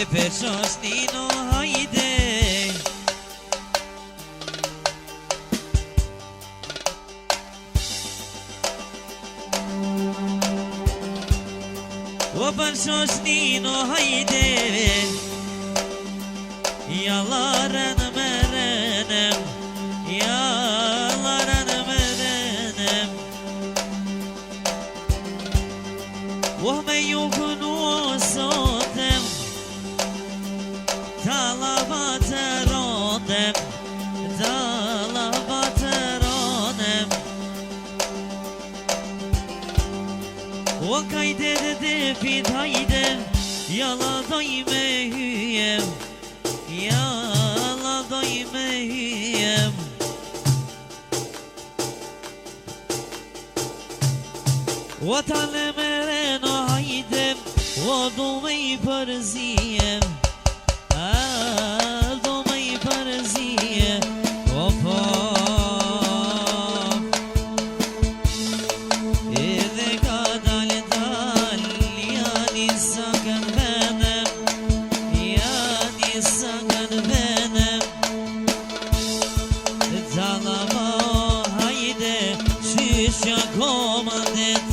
per sostino haide O per sostino haide Yaların merenem Yaların merenem وهم يكونوا صوتهم طلبات رادم طلبات رادم وكايدر دفيد هايدر يلا دايما هيم يلا دايما هيم وتعلمين هايدم ودومي برزيم دومي برزيم وفا إذا قدال دال يعني سكن بنم يعني سكن بنم طلبا هايدم شيشا كوماندت